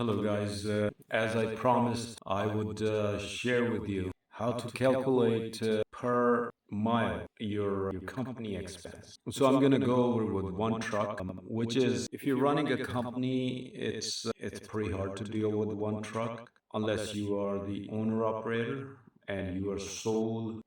Hello, guys. As I promised, I would share with you how to calculate per mile your company expense. So I'm going to go over with one truck, which is if you're running a company, it's pretty hard to deal with one truck unless you are the owner operator and you are sole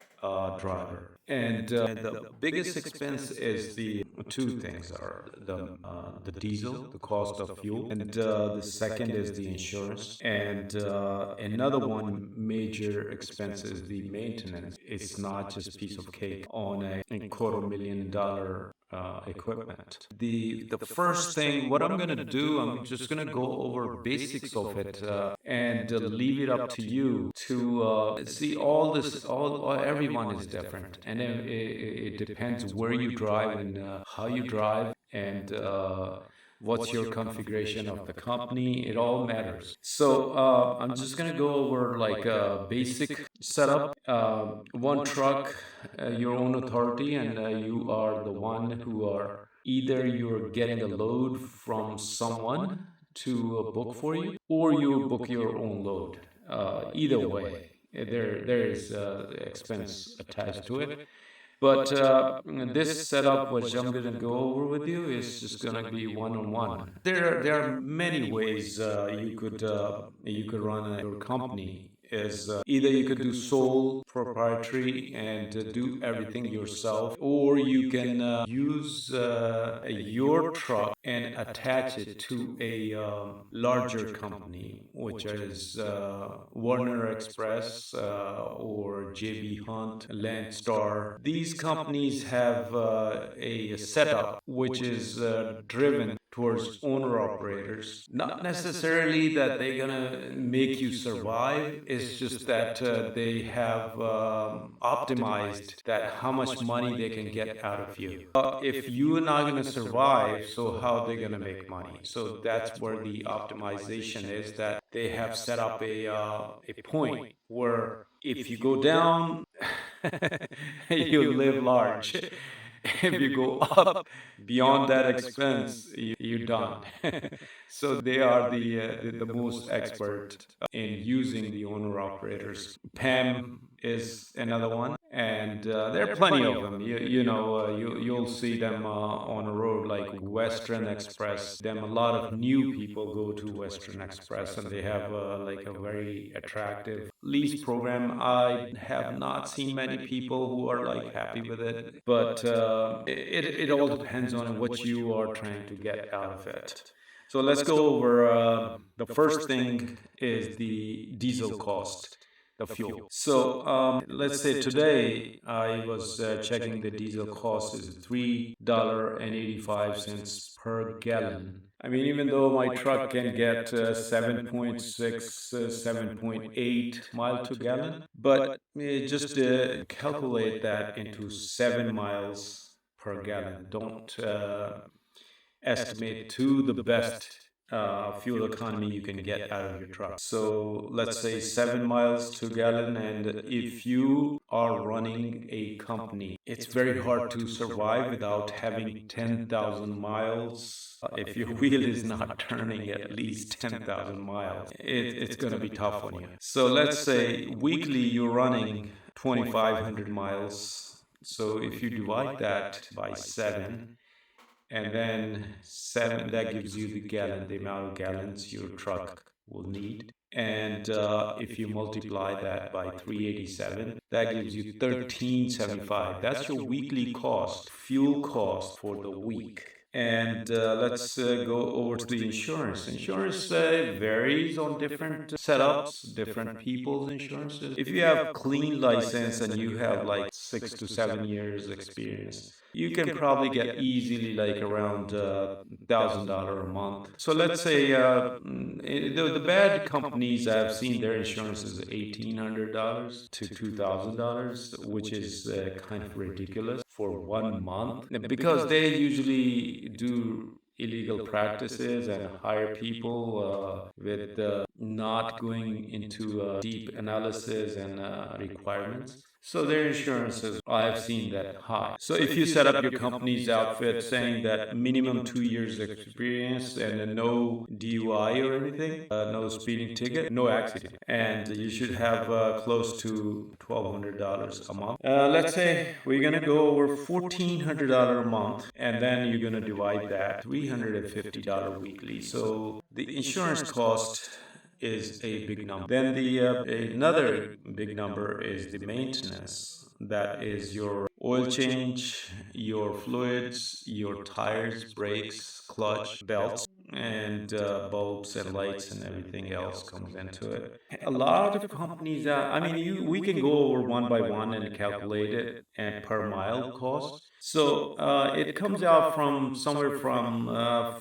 driver. And the biggest expense is the two things are the diesel, the cost of fuel, and the second is the insurance. And another one major expense is the maintenance. It's not just piece of cake on a $250,000 equipment. The first thing, what I'm going to do, I'm just going to go over basics of it and leave it up to you to see all this. All everyone is different, and it depends where you drive and how you drive and. What's your configuration of the company? It all matters. So I'm just gonna go over like a basic setup. One truck, your own authority, and you are the one who are either you're getting a load from someone to book for you, or you book your own load. Either way, there is expense attached to it. But this setup, which I'm going to go over with you, is just going to be one-on-one. There are many ways you could run your company. Is either you could do sole proprietary and do everything yourself, or you can use your truck and attach it to a larger company, which is Warner Express or JB Hunt, Landstar. These companies have a setup which is driven towards owner operators. Not necessarily that they're gonna make you survive. It's just that they have optimized that how much money they can get out of you. If you're not gonna survive, so how they gonna make money? So that's where the optimization is. That they have set up a point where if you go down, you live large. If you go up beyond that expense, you're done. So they are the most expert in using the owner operators. PAM is another one, and there are plenty of them. You'll see them on a road like Western Express. Them a lot of new people go to Western Express, and they have like a very attractive lease program. I have not seen many people who are like happy with it, but it all depends on what you are trying to get out of it. So let's go over the first thing is the diesel cost, the fuel. So let's say today I was checking the diesel cost is $3.85 per gallon. I mean, even though my truck can get 7.6, 7.8 mile to gallon, but just calculate that into 7 miles per gallon. Don't estimate to the best fuel economy you can get out of your truck. So let's say 7 miles to gallon, and if you are running a company, it's very hard to survive without having 10,000 miles. If your wheel is not turning at least 10,000 miles, it's going to be tough on you. So let's say weekly you're running 2,500 miles. So if you divide that by 7, and then 7, that gives you the amount of gallons your truck will need. And if you multiply that by 387, that gives you 1375. That's your weekly cost, fuel cost for the week. And let's go over to the insurance. Insurance varies on different setups, different people's insurances. If you have clean license and you have like 6 to 7 years experience, you can probably get easily like around $1,000 a month. So let's say the bad companies I've seen their insurance is $1,800 to $2,000, which is kind of ridiculous for 1 month because they usually do illegal practices and hire people with not going into deep analysis and requirements. So their insurances, I've seen that high. So if you set up your company's outfit saying that minimum 2 years experience and then no DUI or anything, no speeding ticket, no accident, and you should have close to $1,200 a month. Let's say we're gonna go over $1,400 a month, and then you're gonna divide that $350 weekly. So the insurance cost is a big number. Then another big number is the maintenance. That is your oil change, your fluids, your tires, brakes, clutch, belts, and bulbs and lights and everything else comes into it. A lot of companies, we can go over one by one and calculate it and per mile cost. So it comes out from somewhere from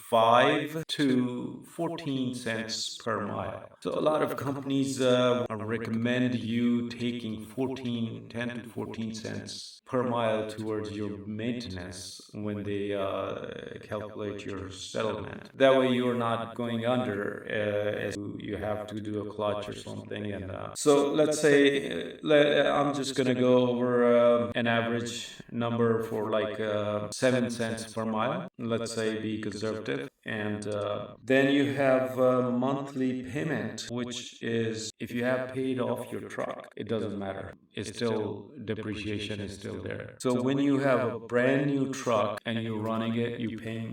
5 to 14 cents per mile. So a lot of companies recommend you taking 10 to 14 cents per mile towards your maintenance when they calculate your settlement. That way you're not going under as you have to do a clutch or something. And so let's say I'm just going to go over an average number for like 7 cents per mile. Let's say be conservative. And then you have a monthly payment, which is if you have paid off your truck, it doesn't matter. It's still depreciation is still there. So when you have a brand new truck and you're running it,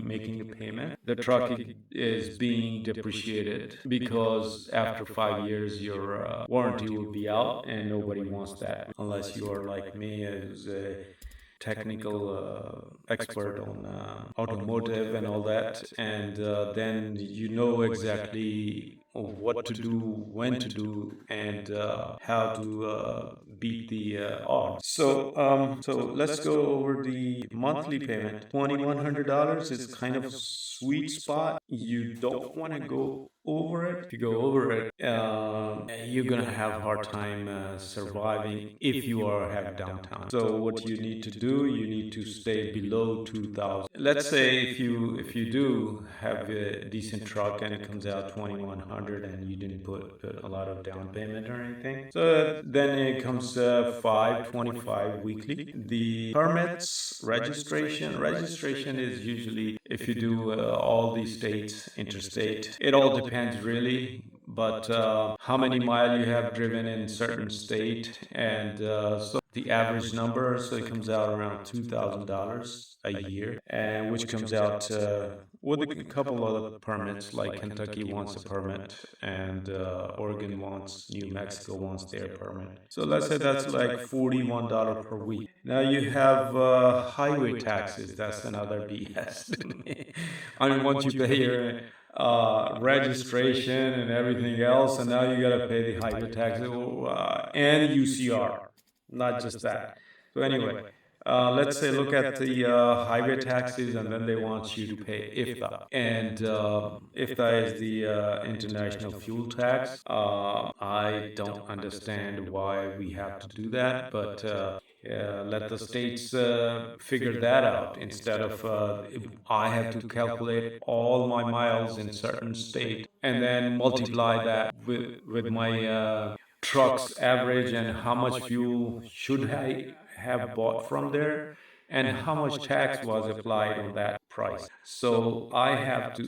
making a payment, the truck is being depreciated because after 5 years your warranty will be out, and nobody wants that unless you are like me, who's a technical expert on automotive and all that, and then you know exactly what to do, when to do, and how to beat the odds. So let's go over the monthly payment. $2,100 is kind of sweet spot. You don't want to go over it. If you go over it, you're gonna have a hard time surviving if you have downtime. So what you need to do, you need to stay below 2,000. Let's say if you do have a decent truck and it comes out 2,100 and you didn't put a lot of down payment or anything, so then it comes $525 weekly. The permits, registration is usually if you do all these states, interstate. It all depends really, but how many miles you have driven in certain state, and so the average number, so it comes out around $2,000 a year, and which comes out with a couple other permits, like Kentucky wants a permit, and Oregon wants, New Mexico wants their permit. So let's say that's like $41 per week. Now you have highway taxes. That's another BS. I mean, once you pay your registration and everything else, and now you gotta pay the highway taxes and UCR, not just that. So anyway, let's say look at the highway taxes, and then they want you to pay IFTA, and IFTA is the international fuel tax. I don't understand why we have to do that, but let the states figure that out instead of I have to calculate all my miles in certain state and then multiply that with my truck's average and how much fuel should I have bought from there and how much tax was applied on that price. So I have to,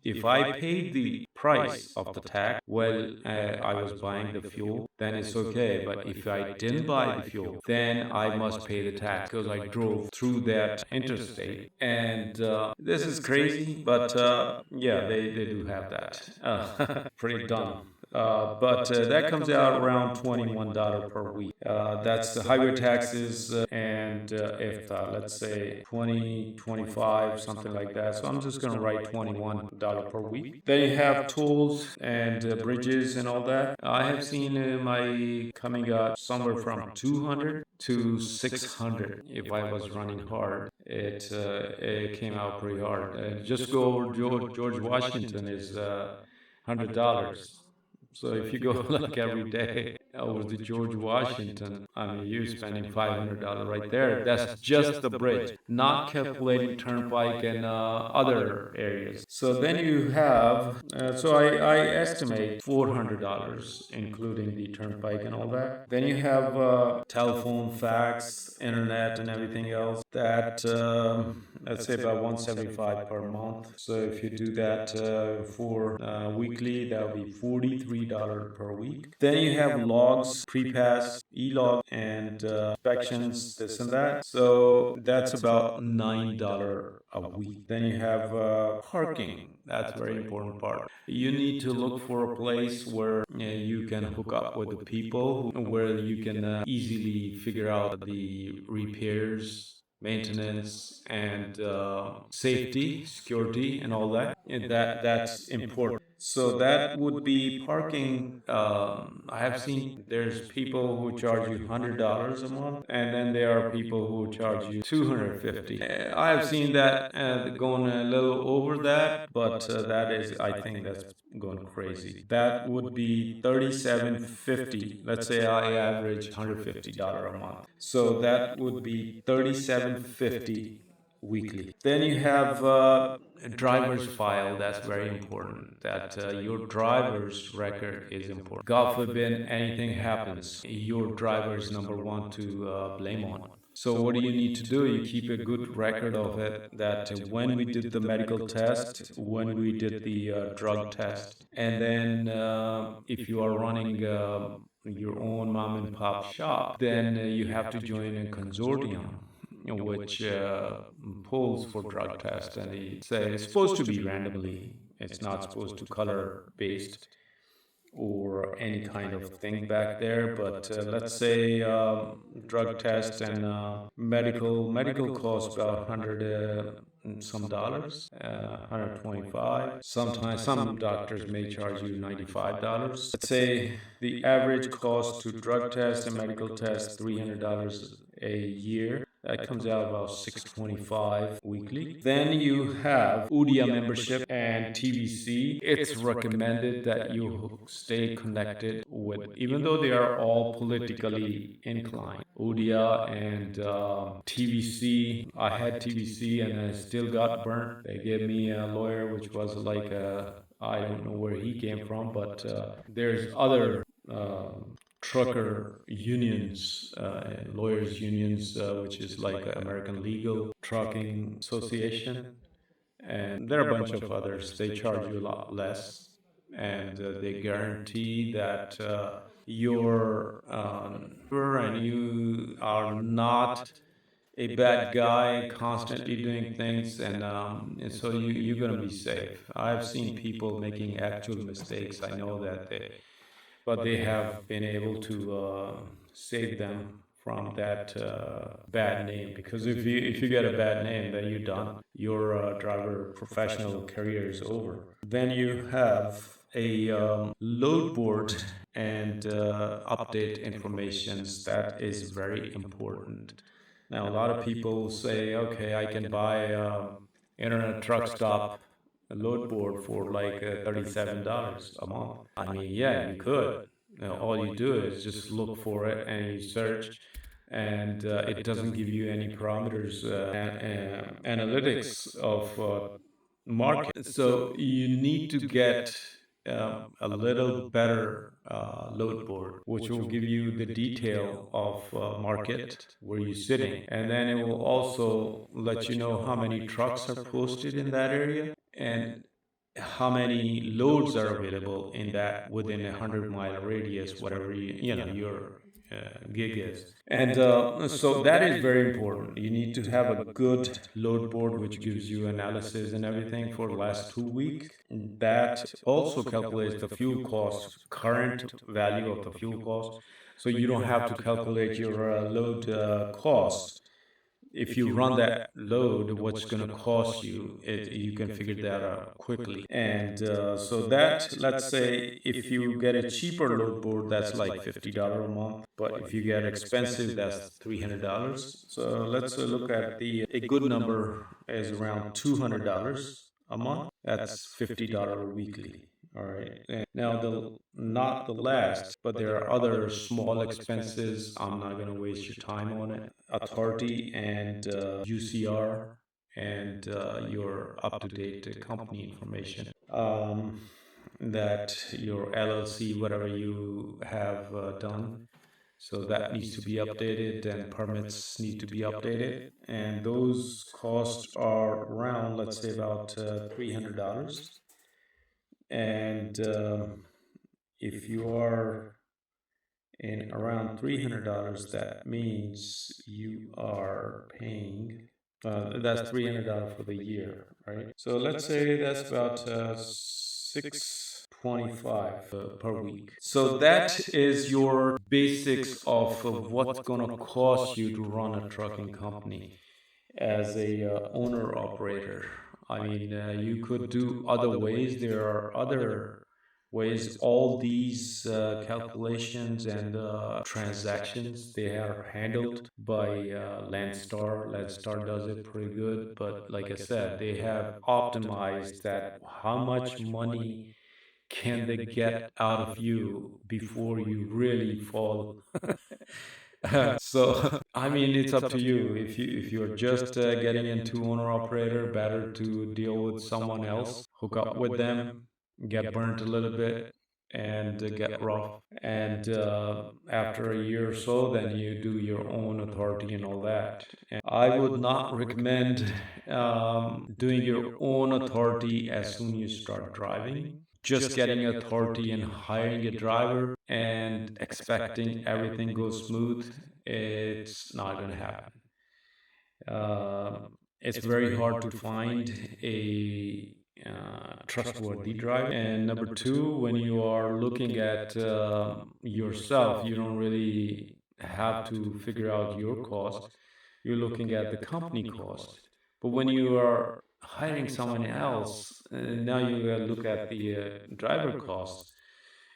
if I paid the price of the tax while I was buying the fuel, then it's okay. But if I didn't buy the fuel, then I must pay the tax because I drove through that interstate. And this is crazy, but yeah, they do have that. Pretty dumb. But that comes out around $21 per week. That's the highway taxes and if let's say 20, 25, something like that. So I'm just going to write $21 per week. Then you have tolls and bridges and all that. I have seen my coming out somewhere from 200 to 600 if I was running hard. It came out pretty hard. Just go over George Washington is $100. So if you go like every day, over the George Washington, I mean, you're spending $500 right there. That's just the bridge, not calculating turnpike and other areas. So then you have, I estimate $400, including the turnpike and all that. Then you have telephone, fax, internet, and everything else. That let's say about 175 per month. So if you do that for weekly, that would be $43 per week. Then you have logs, pre-pass, e-log, and inspections, this and that. So that's about $9 a week. Then you have parking. That's a very important part. You need to look for a place where you can hook up with the people, where you can easily figure out the repairs, maintenance, and safety, security, and all that. And that's important. So that would be parking. I have seen there's people who charge you $100 a month, and then there are people who charge you $250. I have seen that going a little over that, but that is, I think that's going crazy. That would be $37.50. Let's say I average $150 a month. So that would be $37.50 weekly. Then you have a driver's file. That's very important. That your driver's record is important. God forbid anything happens, your driver is number one to blame on. So what do you need to do? You keep a good record of it, that when we did the medical test, when we did the drug test, and then if you are running your own mom and pop shop, then you have to join a consortium which pulls for drug tests, and they say it's supposed to be randomly. It's not supposed to color based or any kind of thing back there. But let's say drug test and medical costs about 100 some dollars, 125. Sometimes some doctors may charge you $95. Let's say the average cost to drug test and medical test $300 a year. That comes out about $625 weekly. Then you have UDIA membership and TVC. It's recommended that you stay connected with, even though they are all politically inclined. UDIA and TVC. I had TVC and I still got burnt. They gave me a lawyer, which was like I don't know where he came from, but there's other trucker unions, lawyers unions, which is like American Legal Trucking Association, and there are a bunch of others. They charge you a lot less, and they guarantee that you're and you are not a bad guy constantly doing things, and so you're going to be safe. I've seen people making actual mistakes. I know that but they have been able to save them from that bad name. Because if you get a bad name, then you're done. Your driver professional career is over. Then you have a load board and update informations. That is very important. Now, a lot of people say, okay, I can buy internet truck stop a load board for like $37 a month. I mean, yeah, you could. All you do is just look for it and you search, and it doesn't give you any parameters, analytics of market. So you need to get a little better load board, which will give you the detail of market where you're sitting, and then it will also let you know how many trucks are posted in that area and how many loads are available in that within 100-mile radius, whatever your gig is. And so that is very important. You need to have a good load board which gives you analysis and everything for the last 2 weeks. That also calculates the fuel cost, current value of the fuel cost. So you don't have to calculate your load cost. If you run that load, what's going to cost you, you can figure that out quickly. And so that, let's say, if you get a cheaper load board, that's like $50 a month. But if you get expensive, that's $300. So let's look at a good number is around $200 a month. That's $50 weekly. All right. And now the not the last, but there are other small expenses. I'm not going to waste your time on it. Authority and UCR and your up-to-date company information. That your LLC, whatever you have done. So that needs to be updated and permits need to be updated. And those costs are around, let's say, about $300. And if you are in around $300, that means you are paying. That's $300 for the year, right? So let's say that's about 625 per week. So that is your basics of what's gonna cost you to run a trucking company as a owner operator. I mean, you could do other ways. There are other ways. All these calculations and transactions, they are handled by Landstar. Landstar does it pretty good, but like I said, they have optimized that. How much money can they get out of you before you really fall? So I mean, it's up to you. If you're just getting into owner operator, better to deal with someone else, hook up with them, get burnt a little bit, and get rough. And after a year or so, then you do your own authority and all that. And I would not recommend doing your own authority as soon as you start driving. Just getting authority and hiring a driver and expecting everything goes smooth, it's not going to happen. It's very hard to find a trustworthy driver. And number two, when you are looking at yourself, you don't really have to figure out your cost. You're looking at the company cost. But when you are hiring someone else, now you gotta look at the driver cost.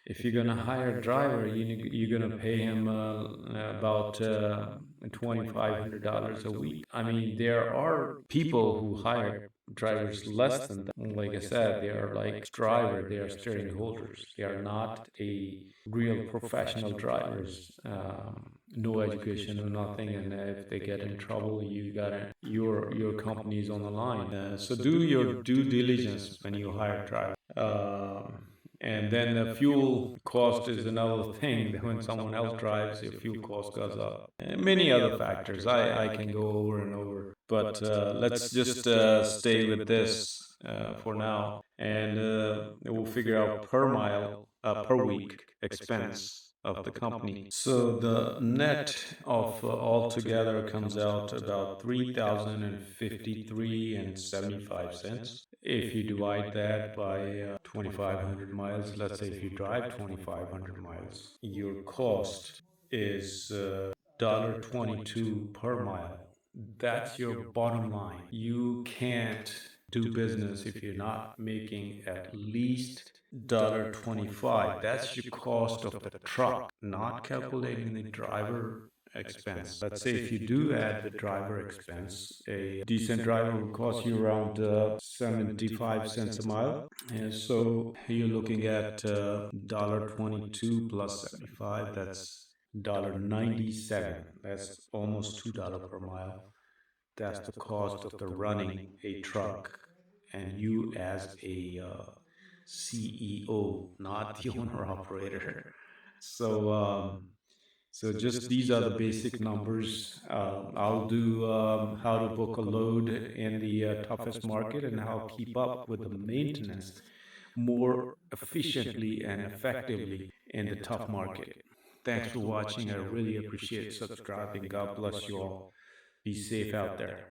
If you're gonna hire a driver, you're gonna pay him about $2,500 a week. I mean, there are people who hire drivers less than that. Like I said, they are like driver, they are steering holders. They are not a real professional drivers. No education, no nothing, and if they get in trouble, you gotta your company's on the line. So do your due diligence when you hire driver. And then the fuel cost is another thing. When someone else drives, your fuel cost goes up. And many other factors I can go over and over. But let's just stay with this for now. And we'll figure out per mile, per week expense of the company. So the net of altogether comes out about 3,053 and 75 cents. If you divide that by 2,500 miles, let's say if you drive 2,500 miles, your cost is $1.22 per mile. That's your bottom line. You can't do business if you're not making at least $1.25. That's your cost of the truck, not calculating the driver expense. Let's say if you do add the driver expense, a decent driver will cost you around 75 cents a mile. And so you're looking at $1.22 plus 75, that's $1.97. That's almost $2 per mile. That's the cost of the running a truck. And you as a CEO, not the owner operator. So, so just these are the basic numbers. I'll do how to book a load in the toughest market and how to keep up with the maintenance more efficiently and effectively in the tough market. Thanks for watching. I really appreciate subscribing. God bless you all. Be safe out there.